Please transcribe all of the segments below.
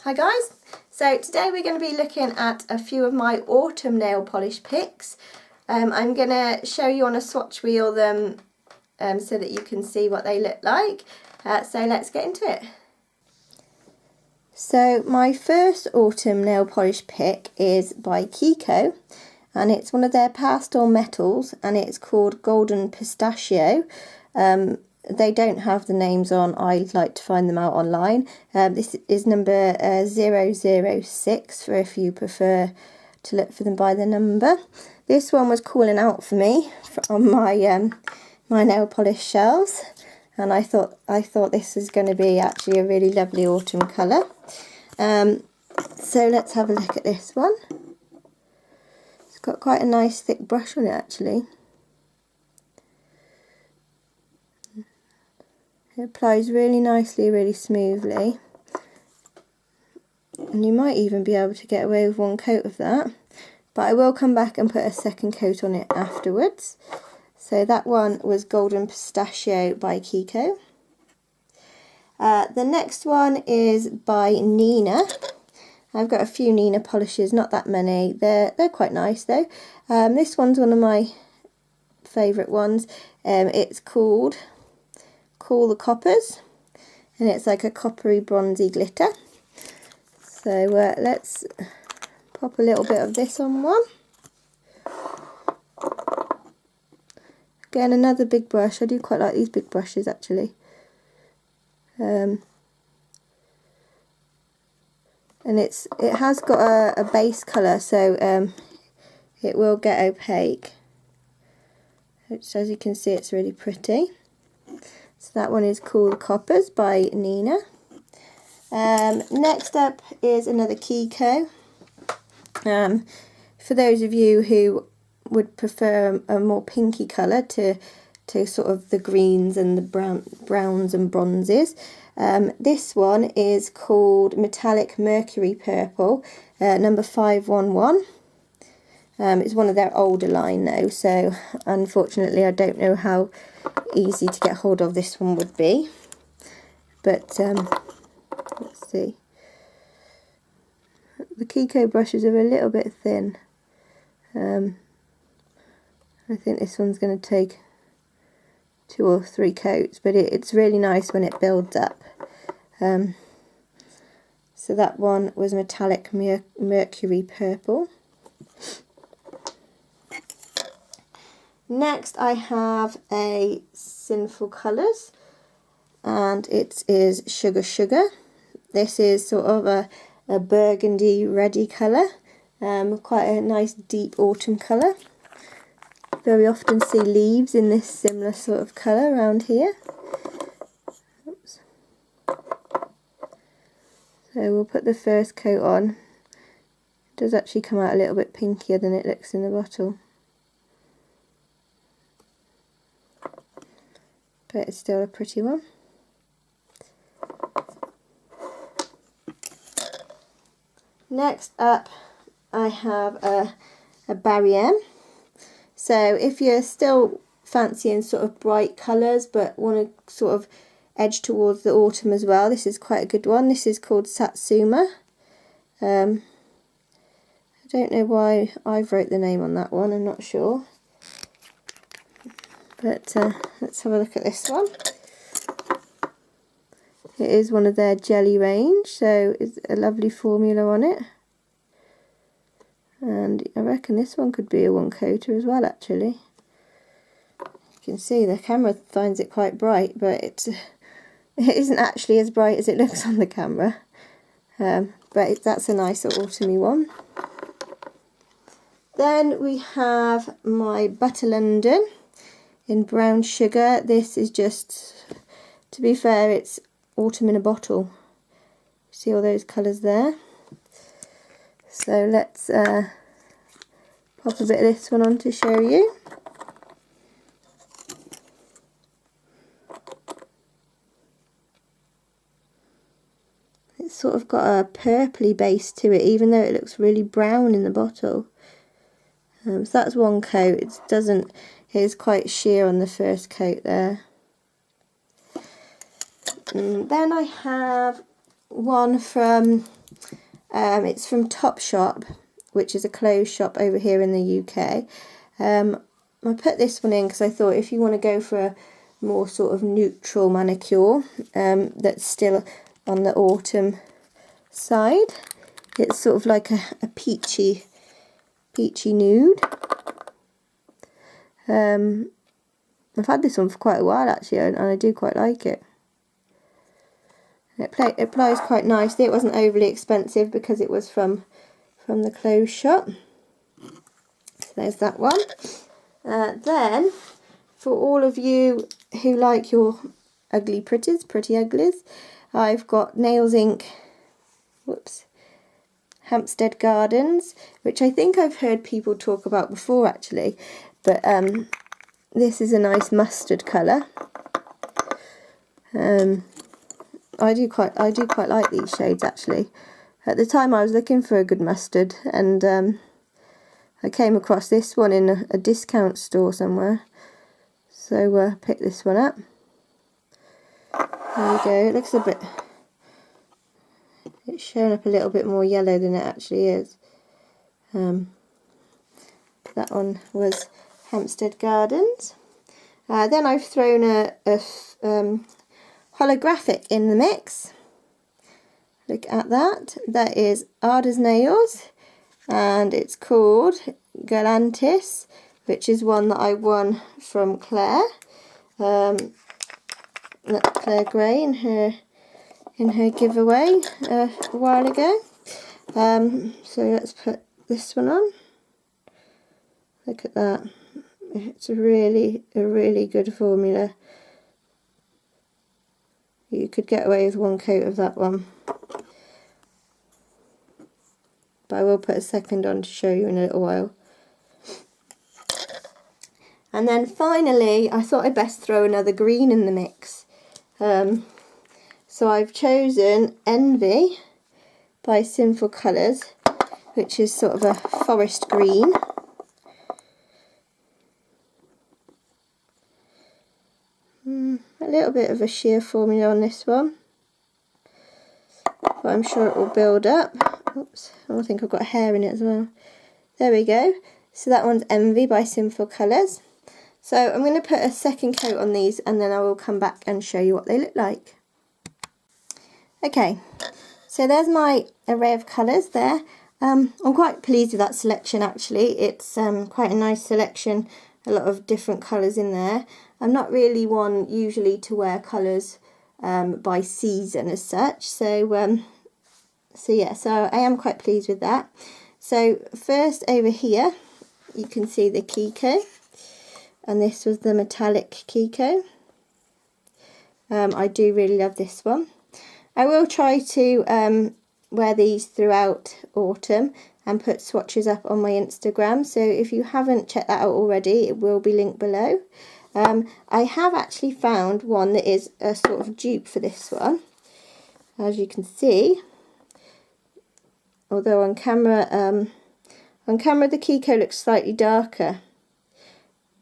Hi guys, so today we're going to be looking at a few of my autumn nail polish picks. I'm going to show you on a swatch wheel them so that you can see what they look like. So let's get into it. So my first autumn nail polish pick is by Kiko, and it's one of their pastel metals and it's called Golden Pistachio. They don't have the names on, I like to find them out online. This is number 006 for if you prefer to look for them by the number. This one was calling out for me on my my nail polish shelves, and I thought this is going to be actually a really lovely autumn colour. So let's have a look at this one. It's got quite a nice thick brush on it actually. It applies really nicely, really smoothly, and you might even be able to get away with one coat of that, but I will come back and put a second coat on it afterwards. So that one was Golden Pistachio by Kiko. The next one is by Nina. I've got a few Nina polishes, not that many. They're quite nice though. This one's one of my favourite ones. It's called Call the Coppers, and it's like a coppery bronzy glitter. So let's pop a little bit of this on one. Again, another big brush. I do quite like these big brushes actually. And it has got a base colour, so it will get opaque, which as you can see it's really pretty. So that one is Call the Coppers by Nina. Next up is another Kiko. For those of you who would prefer a more pinky colour to sort of the greens and the browns and bronzes, this one is called Metallic Mercury Purple, number 511. It's one of their older line though, so unfortunately I don't know how easy to get hold of this one would be, but let's see. The Kiko brushes are a little bit thin. I think this one's going to take 2 or 3 coats, but it's really nice when it builds up. So that one was Metallic Mercury Purple. Next I have a Sinful Colours, and it is Sugar Sugar. This is sort of a burgundy reddy colour, quite a nice deep autumn colour. Very often see leaves in this similar sort of colour around here. Oops. So we'll put the first coat on. It does actually come out a little bit pinkier than it looks in the bottle, but it's still a pretty one. Next up I have a Barry M. So if you're still fancying sort of bright colours but want to sort of edge towards the autumn as well, this is quite a good one. This is called Satsuma. I don't know why I've wrote the name on that one, I'm not sure. But let's have a look at this one. It is one of their jelly range, so it's a lovely formula on it. And I reckon this one could be a one coater as well actually. You can see the camera finds it quite bright, but it isn't actually as bright as it looks on the camera. But that's a nice autumny one. Then we have my Butter London in Brown Sugar. This is just, to be fair, it's autumn in a bottle. See all those colours there? So let's pop a bit of this one on to show you. It's sort of got a purpley base to it, even though it looks really brown in the bottle. So that's one coat. It is quite sheer on the first coat there. And then I have one from It's from Topshop, which is a clothes shop over here in the UK. I put this one in because I thought if you want to go for a more sort of neutral manicure that's still on the autumn side, it's sort of like a peachy nude. I've had this one for quite a while actually, and I do quite like it. It applies quite nicely. It wasn't overly expensive because it was from the clothes shop. So there's that one. Then, for all of you who like your ugly pretty uglies, I've got Nails Inc. Hampstead Gardens, which I think I've heard people talk about before actually, but this is a nice mustard colour. I do quite like these shades actually. At the time I was looking for a good mustard, and I came across this one in a discount store somewhere, so picked this one up. There we go. It looks a bit, it's showing up a little bit more yellow than it actually is. That one was Hampstead Gardens. Then I've thrown a holographic in the mix. Look at that. That is Ard As Nails, and it's called Galantis, which is one that I won from Claire. That's Claire Gray in her giveaway a while ago. So let's put this one on. Look at that. It's a really good formula. You could get away with one coat of that one, but I will put a second on to show you in a little while. And then finally, I thought I'd best throw another green in the mix. So I've chosen Envy by Sinful colours, which is sort of a forest green. A little bit of a sheer formula on this one, but I'm sure it will build up. Oops, I think I've got hair in it as well. There we go. So that one's Envy by Sinful colours. So I'm going to put a second coat on these, and then I will come back and show you what they look like. Okay, so there's my array of colours there. I'm quite pleased with that selection actually. It's quite a nice selection, a lot of different colours in there. I'm not really one usually to wear colours by season as such, so I am quite pleased with that. So first over here you can see the Kiko, and this was the metallic Kiko. I do really love this one. I will try to wear these throughout autumn and put swatches up on my Instagram, so if you haven't checked that out already, it will be linked below. I have actually found one that is a sort of dupe for this one, as you can see, although on camera the Kiko looks slightly darker,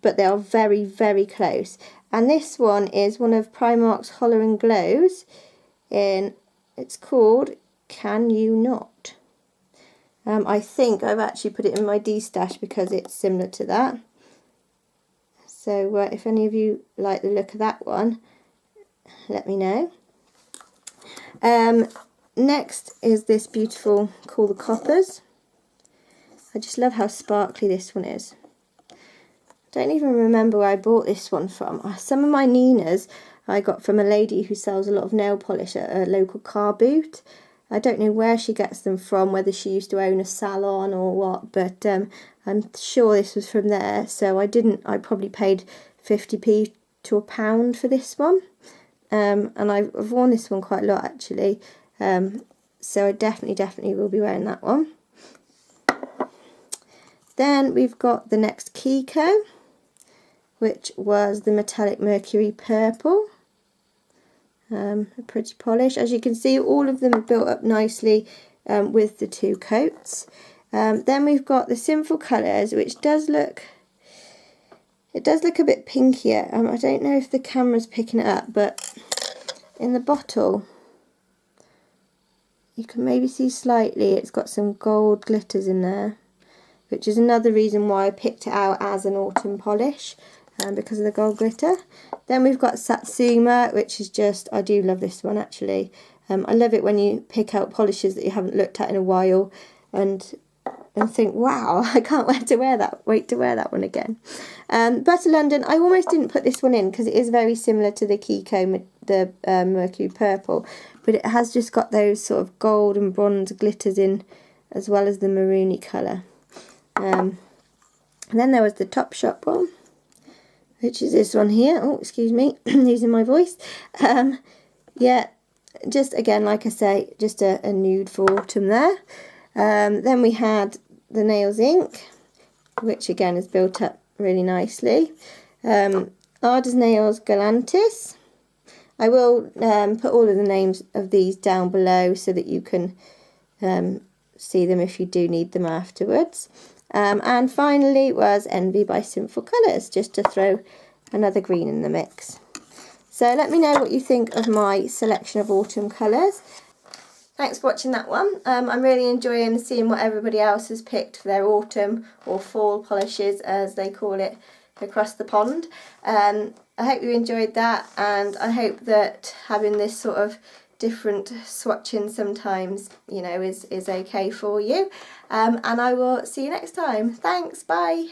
but they are very close. And this one is one of Primark's Hollow and Glows, it's called Can You Not. I think I've actually put it in my D-stash because it's similar to that. So if any of you like the look of that one, let me know. Next is this beautiful Call the Coppers. I just love how sparkly this one is. I don't even remember where I bought this one from. Some of my Ninas I got from a lady who sells a lot of nail polish at a local car boot. I don't know where she gets them from, whether she used to own a salon or what, but I'm sure this was from there. So I probably paid 50p to £1 for this one. And I've worn this one quite a lot actually. So I definitely will be wearing that one. Then we've got the next Kiko, which was the metallic Mercury purple. A pretty polish. As you can see, all of them are built up nicely with the two coats. Then we've got the Sinful colours, which does look a bit pinkier. I don't know if the camera's picking it up, but in the bottle you can maybe see slightly it's got some gold glitters in there, which is another reason why I picked it out as an autumn polish, because of the gold glitter. Then we've got Satsuma, which is just, I do love this one actually. I love it when you pick out polishes that you haven't looked at in a while and think, wow, I can't wait to wear that one again. Butter London, I almost didn't put this one in because it is very similar to the Kiko, the Mercury Purple, but it has just got those sort of gold and bronze glitters in, as well as the maroony colour. And then there was the Topshop one, which is this one here. Oh, excuse me, losing my voice. Yeah, just again, like I say, just a nude for autumn there. Then we had the Nails ink, which again is built up really nicely. Ard As Nails Galantis. I will put all of the names of these down below so that you can see them if you do need them afterwards. And finally was Envy by Sinful Colours, just to throw another green in the mix. So let me know what you think of my selection of autumn colours. Thanks for watching that one. I'm really enjoying seeing what everybody else has picked for their autumn or fall polishes, as they call it, across the pond. I hope you enjoyed that, and I hope that having this sort of different swatching sometimes, you know, is okay for you. And I will see you next time. Thanks, bye.